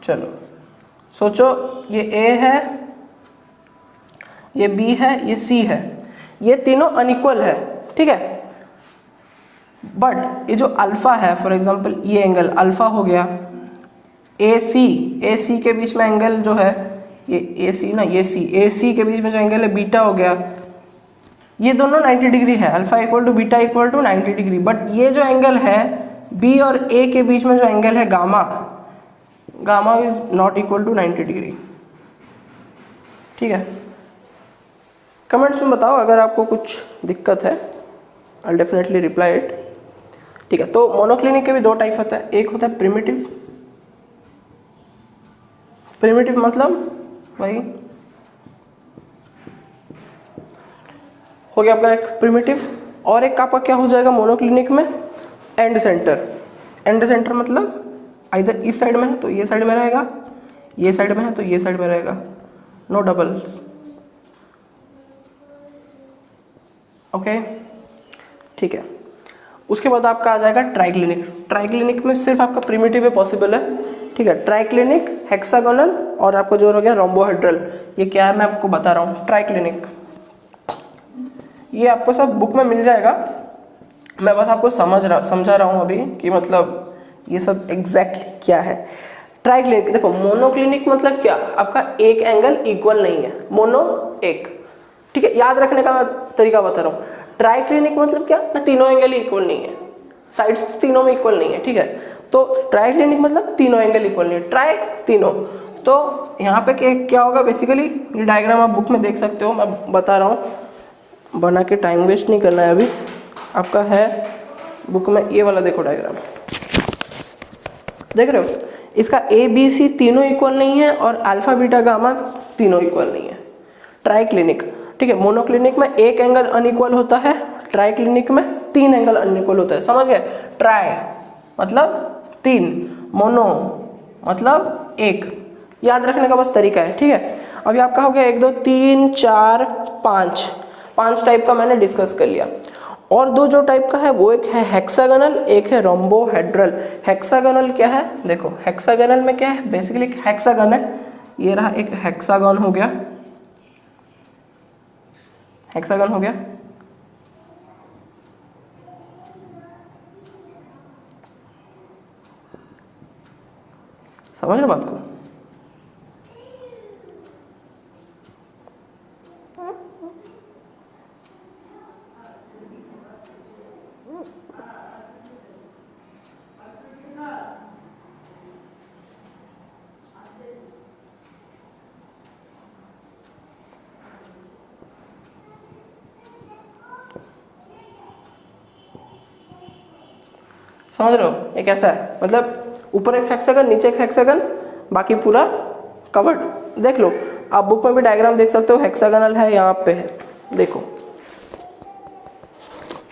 चलो सोचो, ये ए है, ये बी है, ये सी है, ये तीनों अनइक्वल है, ठीक है। बट ये जो अल्फा है, फॉर एग्जांपल ये एंगल अल्फा हो गया, ए सी के बीच में एंगल जो है ये ए सी ना, ये सी, ए सी के बीच में जो एंगल है बीटा हो गया, ये दोनों 90 डिग्री है, alpha equal to beta equal to 90 degree, but ये जो एंगल है बी और ए के बीच में जो एंगल है gamma, gamma is not equal to 90 degree. ठीक है, कमेंट्स में बताओ अगर आपको कुछ दिक्कत है, आई डेफिनेटली रिप्लाई इट। ठीक है, तो मोनोक्लिनिक के भी दो टाइप होता है, एक होता है प्रिमिटिव, प्रिमिटिव मतलब वही हो गया आपका एक प्रिमिटिव, और एक आपका क्या हो जाएगा मोनोक्लिनिक में एंड सेंटर। एंड सेंटर मतलब इधर इस साइड में है तो ये साइड में रहेगा, ये साइड में है तो ये साइड में रहेगा, नो डबल्स। ओके, ठीक है। उसके बाद आपका आ जाएगा ट्राइक्लिनिक। ट्राइक्लिनिक में सिर्फ आपका प्रिमिटिव पॉसिबल है। ठीक है, ट्राइक्लिनिक, हेक्सागोनल और आपको जो हो गया रोम्बोहेड्रल, ये क्या है मैं आपको बता रहा हूँ। ट्राइक्लिनिक ये आपको सब बुक में मिल जाएगा, मैं बस आपको समझा रहा हूँ अभी कि मतलब ये सब एग्जैक्टली क्या है। ट्राइक्लिनिक देखो, मोनोक्लिनिक मतलब क्या, आपका एक एंगल इक्वल नहीं है, मोनो एक। ठीक है, याद रखने का मैं तरीका बता रहा हूँ। ट्राइक्लिनिक मतलब क्या ना, तीनों एंगल इक्वल नहीं है, साइड्स तीनों में इक्वल नहीं है। ठीक है, तो ट्राइक्लिनिक मतलब तीनों एंगल इक्वल नहीं है, ट्राई तीनों। तो यहाँ पे क्या होगा बेसिकली, ये डायग्राम आप बुक में देख सकते हो, मैं बता रहा हूँ, बना के टाइम वेस्ट नहीं करना है। अभी आपका है बुक में ये वाला, देखो डायग्राम देख रहे हो, इसका ए बी सी तीनों इक्वल नहीं है और अल्फा बीटा गामा तीनों इक्वल नहीं है। ट्राइक्लिनिक, ठीक है, मोनोक्लिनिक में एक एंगल अनइक्वल होता है, ट्राइक्लिनिक में तीन एंगल अनइक्वल होता है। समझ गए, ट्राई मतलब तीन, मोनो मतलब एक, याद रखने का बस तरीका है। ठीक है, अभी आपका हो गया 1 2 3 4 5 टाइप का मैंने डिस्कस कर लिया। और दो जो टाइप का है वो एक है हेक्सागोनल, एक है रोम्बोहेड्रल। हेक्सागोनल क्या है, देखो हेक्सागोनल में क्या है, बेसिकली एक हेक्सागन है, ये रहा एक हेक्सागन हो गया, हेक्सागन हो गया। समझ रहे बात को? समझ रहे हो, ये कैसा है, मतलब ऊपर एक हेक्सागन, नीचे एक हेक्सागन, बाकी पूरा कवर्ड। देख लो, आप बुक में भी डायग्राम देख सकते हो, हेक्सागोनल है, यहाँ पे है, देखो।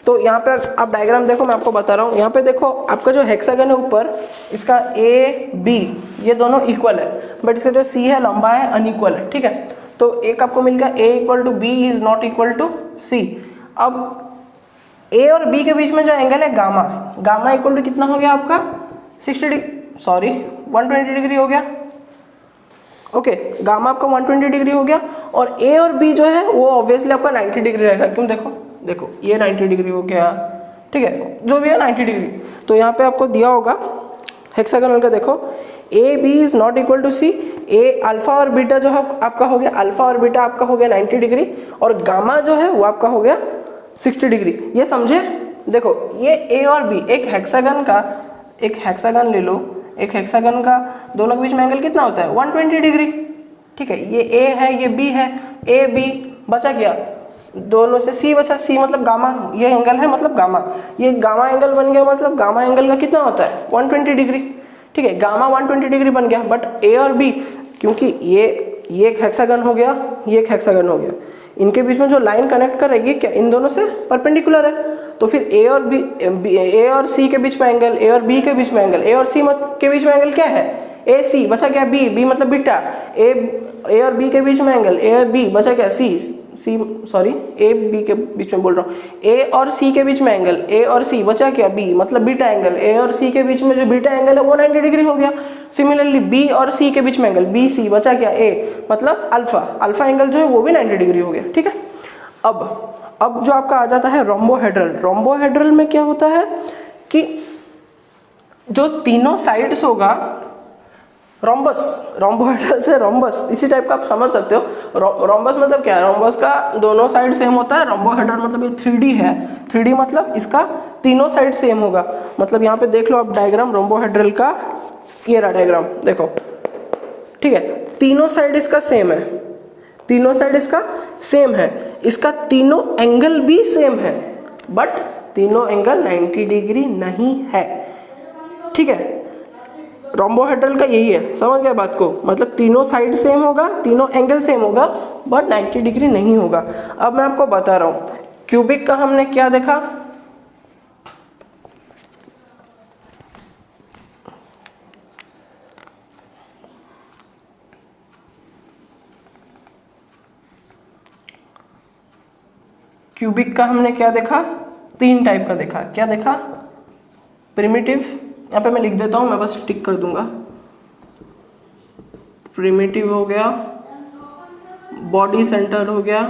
तो यहाँ पे आप डायग्राम देखो, मैं आपको बता रहा हूँ। यहाँ पे देखो, आपका जो हेक्सागन है ऊपर, इसका ए बी ये दोनों इक्वल है, बट इसका जो सी है लंबा है, अनइक्वल है। ठीक है, तो एक आपको मिल गया A equal to B is not equal to C. अब ए और बी के बीच में जो एंगल है गामा, गामा इक्वल टू कितना हो गया आपका 120 डिग्री हो गया। ओके, गामा आपका 120 डिग्री हो गया, और ए और बी जो है वो ऑब्वियसली आपका 90 डिग्री रहेगा। क्यों, देखो ये 90 डिग्री हो गया, ठीक है, जो भी है 90 डिग्री। तो यहाँ पे आपको दिया होगा हेक्सागोनल का, देखो A B is not equal to C, A alpha और बीटा जो है आपका हो गया, अल्फा और बीटा आपका हो गया 90 डिग्री, और गामा जो है वो आपका हो गया 60 डिग्री। ये समझे, देखो ये ए और बी, एक हेक्सागन ले लो, एक हेक्सागन का दोनों के बीच में एंगल कितना होता है 120 डिग्री। ठीक है, ये ए है, ये बी है, ए बी बचा क्या, दोनों से सी बचा, सी मतलब गामा, ये एंगल है मतलब गामा, ये गामा एंगल बन गया, मतलब गामा एंगल का कितना होता है 120 डिग्री। ठीक है, गामा 120 डिग्री बन गया, बट ए और बी, क्योंकि ये एक हेक्सागन हो गया, ये एक हेक्सागन हो गया, इनके बीच में जो लाइन कनेक्ट कर रही है क्या इन दोनों से परपेंडिकुलर है। तो फिर ए और बी, ए और सी के बीच में एंगल, ए और बी के बीच में एंगल, ए और सी के बीच में एंगल क्या है ए सी, बचा क्या बी, बी मतलब बीटा, ए और बी के बीच में एंगल, ए और बी बचा क्या सी सॉरी ए बी के बीच में बोल रहा हूँ, ए और सी के बीच में एंगल, ए और सी बचा क्या बी मतलब बीटा एंगल, ए और सी के बीच में जो बीटा एंगल है वो 90 डिग्री हो गया। सिमिलरली बी और सी के बीच में एंगल, बी सी बचा क्या ए मतलब अल्फा एंगल जो है वो भी 90 डिग्री हो गया। ठीक है, अब जो आपका आ जाता है रोम्बोहेड्रल। रोम्बोहेड्रल में क्या होता है कि जो तीनों साइड्स होगा रोम्बोहेड्रल से रोम्बस, इसी टाइप का आप समझ सकते हो। रोम्बस मतलब क्या है, रोम्बस का दोनों साइड सेम होता है। रोम्बोहेड्रल मतलब ये 3D है, 3D मतलब इसका तीनों साइड सेम होगा। मतलब यहाँ पे देख लो आप डायग्राम रोम्बोहेड्रल का, ये रहा डायग्राम देखो, ठीक है, तीनों साइड इसका सेम है, तीनों साइड इसका सेम है, इसका तीनों एंगल भी सेम है, बट तीनों एंगल 90 डिग्री नहीं है, ठीक है। रोम्बोहेड्रल का यही है, समझ गए बात को, मतलब तीनों साइड सेम होगा, तीनों एंगल सेम होगा, बट 90 डिग्री नहीं होगा। अब मैं आपको बता रहा हूं, क्यूबिक का हमने क्या देखा, क्यूबिक का हमने क्या देखा, 3 टाइप का देखा। क्या देखा, प्रिमिटिव, यहाँ पे मैं लिख देता हूँ, मैं बस टिक कर दूंगा, प्रिमिटिव हो गया, बॉडी सेंटर्ड हो गया,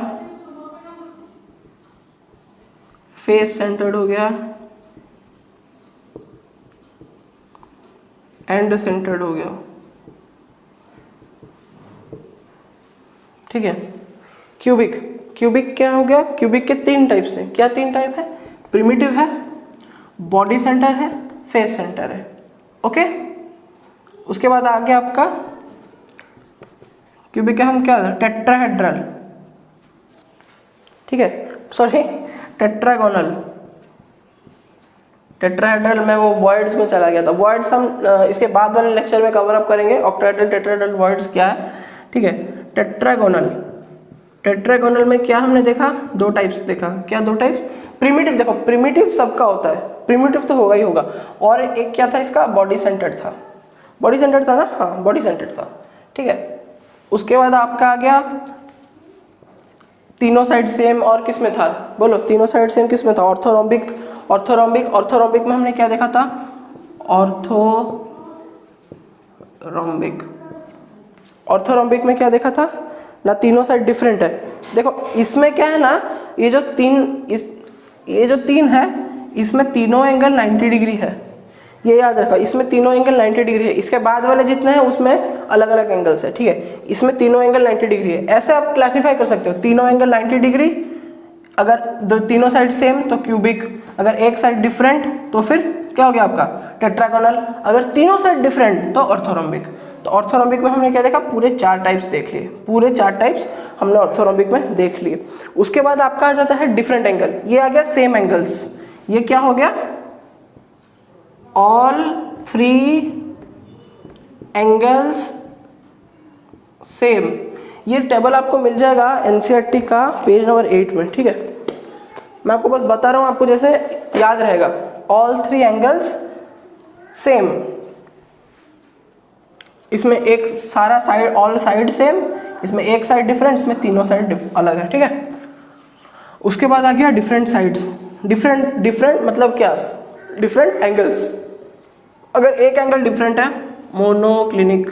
फेस सेंटर्ड हो गया, एंड सेंटर्ड हो गया, ठीक है। क्यूबिक, क्यूबिक क्या हो गया, क्यूबिक के 3 टाइप्स हैं। क्या 3 टाइप है, प्रिमिटिव है, बॉडी सेंटर है, फेस सेंटर है, ओके। उसके बाद आ गया आपका क्यूबिक का हम क्या, टेट्राहेड्रल, ठीक है, सॉरी टेट्रागोनल। टेट्राहेड्रल में वो वर्ड्स में चला गया था, वर्ड्स हम इसके बाद वाले लेक्चर में कवर अप करेंगे, ऑक्टाहेड्रल टेट्राहेड्रल वर्ड्स क्या है, ठीक है। टेट्रागोनल, टेट्रागोनल में क्या हमने देखा, 2 टाइप्स देखा। क्या 2 टाइप्स, प्रिमिटिव, देखो प्रिमिटिव सबका होता है, प्रिमिटिव तो होगा ही होगा, और एक क्या था इसका, बॉडी सेंटर्ड था, बॉडी सेंटर्ड था ना, हाँ बॉडी सेंटर्ड था, ठीक है। उसके बाद आपका आ गया तीनों साइड सेम, और किस में था, बोलो तीनों साइड सेम किस में था, ऑर्थोरोम्बिक, ऑर्थोरोम्बिक, ऑर्थोरोम्बिक में हमने क्या देखा था, ऑर्थोरोम्बिक, ऑर्थोरोम्बिक में क्या देखा था ना, तीनों साइड डिफरेंट है। देखो इसमें क्या है ना, ये जो 3 है, इसमें तीनों एंगल 90 डिग्री है, ये याद रखो, इसमें तीनों एंगल 90 डिग्री है। इसके बाद वाले जितने हैं उसमें अलग अलग एंगल्स है, ठीक है। इसमें तीनों एंगल 90 डिग्री है, ऐसे आप क्लासीफाई कर सकते हो, तीनों एंगल 90 डिग्री, अगर तीनों साइड सेम तो क्यूबिक, अगर एक साइड डिफरेंट तो फिर क्या हो गया आपका टेट्रागोनल, अगर तीनों साइड डिफरेंट तो ऑर्थोरोम्बिक। तो ऑर्थोरोम्बिक में हमने क्या देखा, पूरे 4 टाइप्स देख लिए, पूरे 4 टाइप्स हमने ऑर्थोरोम्बिक में देख लिए। उसके बाद आपका आ जाता है डिफरेंट एंगल, ये आ गया सेम एंगल्स, ये क्या हो गया, ऑल 3 एंगल्स सेम। ये टेबल आपको मिल जाएगा एनसीईआरटी का पेज नंबर 8 में, ठीक है। मैं आपको बस बता रहा हूं, आपको जैसे याद रहेगा, ऑल 3 एंगल्स सेम, इसमें एक सारा साइड, ऑल साइड सेम, इसमें एक साइड डिफरेंट, इसमें तीनों साइड अलग है, ठीक है। उसके बाद आ गया डिफरेंट साइड्स, डिफरेंट मतलब क्या, डिफरेंट एंगल्स। अगर एक एंगल डिफरेंट है, मोनोक्लिनिक,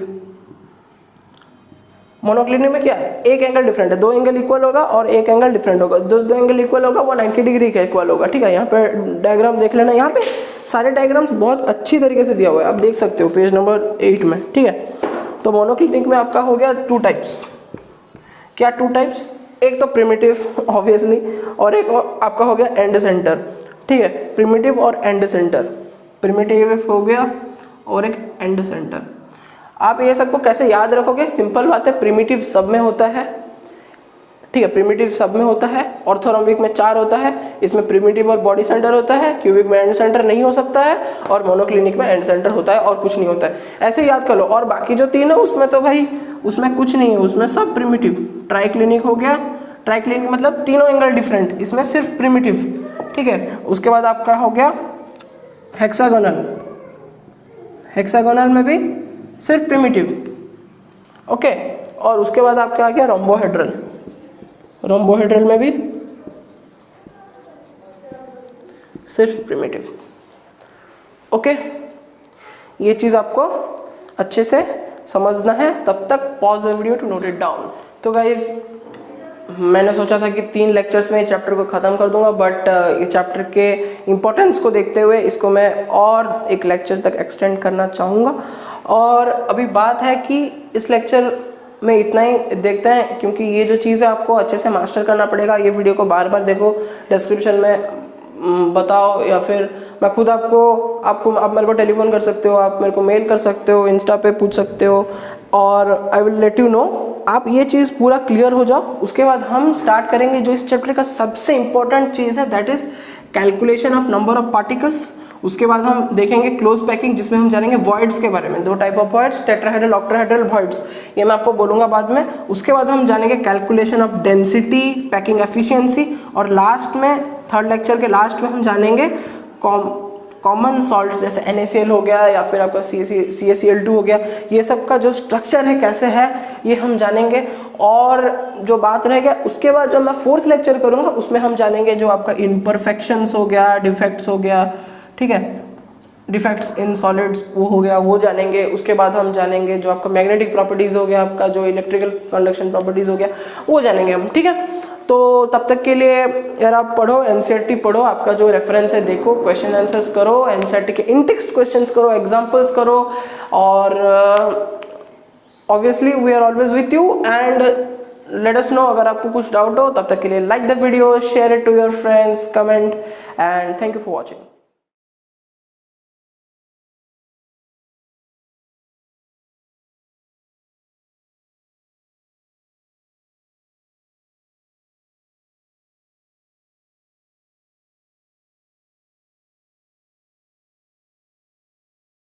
मोनोक्लिनिक में क्या है, एक एंगल डिफरेंट है, 2 एंगल इक्वल होगा और एक एंगल डिफरेंट होगा, दो एंगल इक्वल होगा वो 90 डिग्री का इक्वल होगा, ठीक है। यहाँ पे डायग्राम देख लेना, यहाँ पे सारे डायग्राम्स बहुत अच्छी तरीके से दिया हुआ है, आप देख सकते हो पेज नंबर 8 में, ठीक है। तो मोनोक्लिनिक में आपका हो गया 2 टाइप्स। क्या 2 टाइप्स, एक तो प्रिमिटिव ऑब्वियसली, और एक आपका हो गया एंड सेंटर, ठीक है। प्रिमिटिव और एंड सेंटर, प्रिमिटिव हो गया और एक एंड सेंटर। आप ये सबको कैसे याद रखोगे, सिंपल बात है, प्रिमिटिव सब में होता है, ठीक है, प्रिमिटिव सब में होता है। ऑर्थोरोम्बिक में 4 होता है, इसमें प्रिमिटिव और बॉडी सेंटर होता है, क्यूबिक में एंड सेंटर नहीं हो सकता है, और मोनोक्लिनिक में एंड सेंटर होता है और कुछ नहीं होता है, ऐसे याद कर लो। और बाकी जो 3 है उसमें तो भाई उसमें कुछ नहीं है, उसमें सब प्रिमिटिव। ट्राइक्लिनिक हो गया, ट्राइक्लिनिक मतलब तीनों एंगल डिफरेंट, इसमें सिर्फ प्रिमिटिव, ठीक है। उसके बाद आपका हो गया हेक्सागोनल, हेक्सागोनल में भी सिर्फ प्रिमिटिव, ओके। और उसके बाद आपका आ गया रोम्बोहेड्रल, रोम्बोहेड्रल में भी सिर्फ प्रिमिटिव, ओके। ये चीज़ आपको अच्छे से समझना है, तब तक pause the video to note it down. तो गाइज मैंने सोचा था कि 3 लेक्चर्स में चैप्टर को ख़त्म कर दूंगा, बट ये चैप्टर के इम्पोर्टेंस को देखते हुए इसको मैं और एक लेक्चर तक एक्सटेंड करना चाहूँगा। और अभी बात है कि इस लेक्चर में इतना ही देखते हैं, क्योंकि ये जो चीज़ है आपको अच्छे से मास्टर करना पड़ेगा। ये वीडियो को बार बार देखो, डिस्क्रिप्शन में बताओ, या फिर मैं खुद आप मेरे को टेलीफोन कर सकते हो, आप मेरे को मेल कर सकते हो, इंस्टा पे पूछ सकते हो, और I will let you know. आप ये चीज़ पूरा क्लियर हो जाओ, उसके बाद हम स्टार्ट करेंगे जो इस चैप्टर का सबसे इंपॉर्टेंट चीज़ है, that is calculation of number of particles. उसके बाद हम देखेंगे क्लोज पैकिंग, जिसमें हम जानेंगे वॉइड्स के बारे में, 2 type of voids, tetrahedral, octahedral voids, ये मैं आपको बोलूँगा बाद में। उसके बाद हम जानेंगे calculation of density, packing efficiency, और लास्ट में, थर्ड लेक्चर के लास्ट में हम जानेंगे कॉमन सॉल्ट्स जैसे NaCl हो गया, या फिर आपका CaCl2 हो गया, ये सब का जो स्ट्रक्चर है कैसे है ये हम जानेंगे। और जो बात रह गया उसके बाद जो मैं 4th लेक्चर करूँगा उसमें हम जानेंगे जो आपका इम्परफेक्शंस हो गया, डिफेक्ट्स हो गया, ठीक है, डिफेक्ट्स इन सॉलिड्स वो हो गया, वो जानेंगे। उसके बाद हम जानेंगे जो आपका मैग्नेटिक प्रॉपर्टीज़ हो गया, आपका जो इलेक्ट्रिकल कंडक्शन प्रॉपर्टीज़ हो गया, वो जानेंगे हम, ठीक है। तो तब तक के लिए यार आप पढ़ो, NCERT पढ़ो, आपका जो रेफरेंस है देखो, क्वेश्चन आंसर्स करो, NCERT के इन टेक्स्ट क्वेश्चंस करो, एग्जांपल्स करो, और obviously we are always with you, and let us know अगर आपको कुछ डाउट हो। तब तक के लिए like the video, share it to your friends, comment, and thank you for watching.